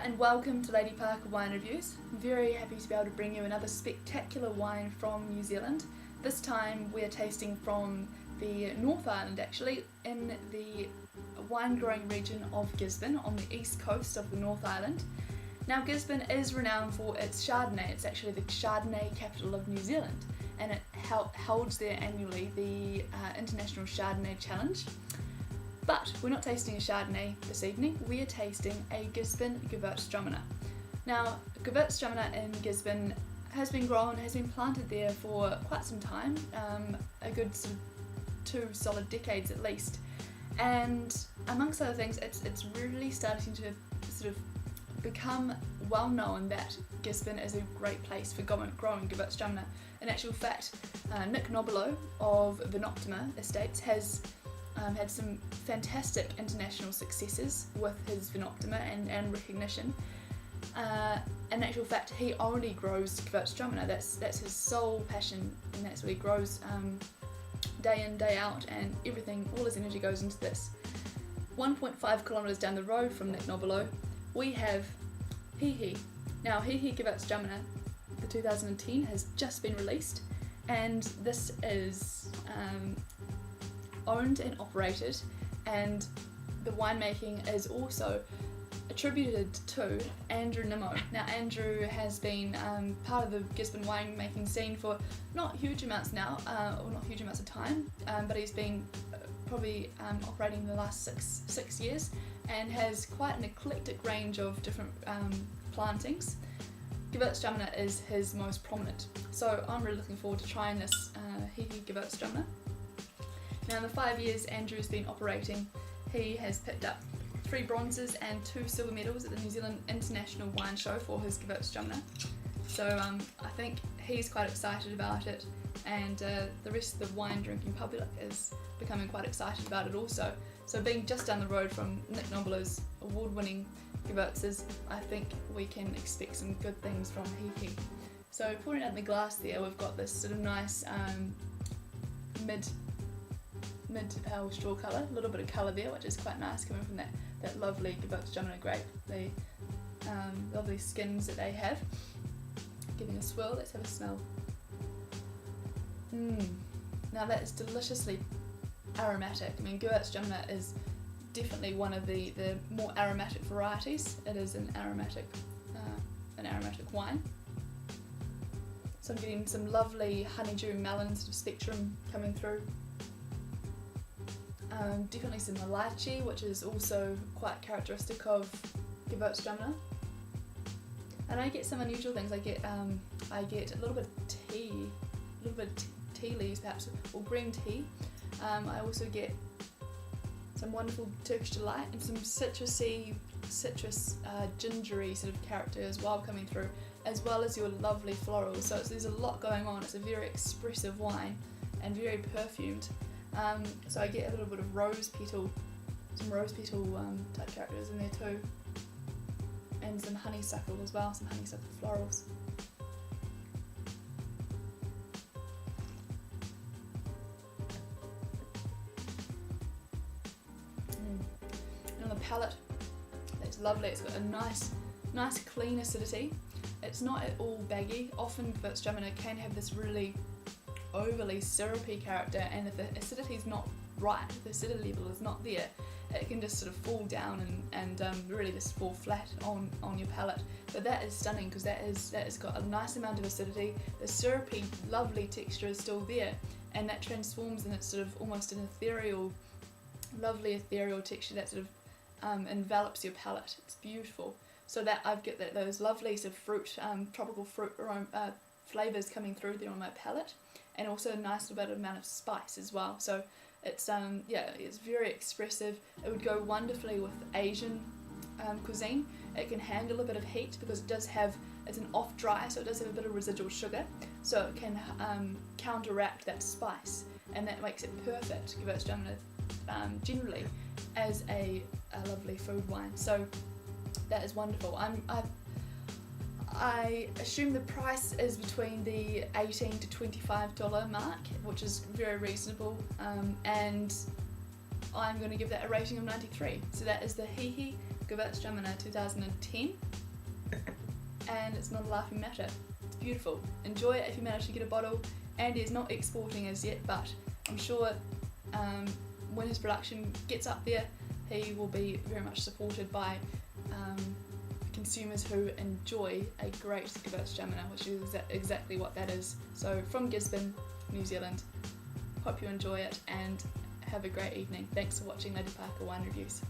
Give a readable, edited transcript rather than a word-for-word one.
and welcome to Lady Parker Wine Reviews. I'm very happy to be able to bring you another spectacular wine from New Zealand. This time we're tasting from the North Island, actually, in the wine growing region of Gisborne on the east coast of the North Island. Now Gisborne is renowned for its Chardonnay. It's actually the Chardonnay capital of New Zealand, and it holds there annually the International Chardonnay Challenge. But we're not tasting a Chardonnay this evening, we are tasting a Gisborne Gewurztraminer. Now, Gewurztraminer in Gisborne has been planted there for quite some time, a good sort of 2 solid decades at least. And amongst other things, it's really starting to sort of become well known that Gisborne is a great place for growing Gewurztraminer. In actual fact, Nick Nobilo of Vinoptima Estates has had some fantastic international successes with his Vinoptima and recognition. In actual fact, he only grows Gewurztraminer. That's his sole passion, and that's what he grows day in, day out, and everything, all his energy goes into this. 1.5 kilometres down the road from Nick Nobilo, we have Hihi. Now, Hihi Gewurztraminer, the 2010, has just been released, and this is owned and operated, and the winemaking is also attributed to Andrew Nimmo. Now Andrew has been part of the Gisborne winemaking scene for not huge amounts now, or not huge amounts of time, but he's been probably operating in the last six years and has quite an eclectic range of different plantings. Gewurztraminer is his most prominent, so I'm really looking forward to trying this Hihi Gewurztraminer. Now in the 5 years Andrew's been operating, he has picked up 3 bronzes and 2 silver medals at the New Zealand International Wine Show for his Gewurztraminer. So I think he's quite excited about it, and the rest of the wine drinking public is becoming quite excited about it also. So being just down the road from Nick Nobilo's award-winning Gewurzes, I think we can expect some good things from Hihi. So pouring out in the glass there, we've got this sort of nice mid to pale straw colour, a little bit of colour there, which is quite nice coming from that lovely Gewurztraminer grape, the lovely skins that they have. Giving a swirl, let's have a smell. Now that is deliciously aromatic. I mean, Gewurztraminer is definitely one of the more aromatic varieties. It is an aromatic wine. So I'm getting some lovely honeydew melon sort of spectrum coming through. Definitely some lychee, which is also quite characteristic of Gewurztraminer. And I get some unusual things. I get a little bit of tea, tea leaves perhaps, or green tea. I also get some wonderful Turkish delight and some citrus gingery sort of character as well coming through, as well as your lovely florals. So there's a lot going on. It's a very expressive wine and very perfumed. So I get a little bit of some rose petal type characters in there too, and some honeysuckle as well, some honeysuckle florals. And on the palate, it's lovely. It's got a nice clean acidity. It's not at all baggy. Often Gewurztraminer can have this really overly syrupy character, and if the acidity is not right, if the acidity level is not there, it can just sort of fall down and really just fall flat on your palate. But that is stunning, because that has got a nice amount of acidity. The syrupy, lovely texture is still there, and that transforms, and it's sort of almost an lovely ethereal texture that sort of envelops your palate. It's beautiful. So that I get those lovely sort of fruit, tropical fruit flavours coming through there on my palate, and also a nice little bit amount of spice as well. So it's it's very expressive. It would go wonderfully with Asian cuisine. It can handle a bit of heat because it's an off dry, so it does have a bit of residual sugar, so it can counteract that spice, and that makes it perfect, Gewurztraminer, generally as a lovely food wine. So that is wonderful. I assume the price is between the $18 to $25 mark, which is very reasonable, and I'm going to give that a rating of 93. So that is the Hihi Gewurztraminer 2010. and it's not a laughing matter. It's beautiful. Enjoy it if you manage to get a bottle. Andy is not exporting as yet, but I'm sure when his production gets up there, he will be very much supported by consumers who enjoy a great Gewurztraminer, which is exactly what that is. So from Gisborne, New Zealand, hope you enjoy it and have a great evening. Thanks for watching Lady Parker Wine Reviews.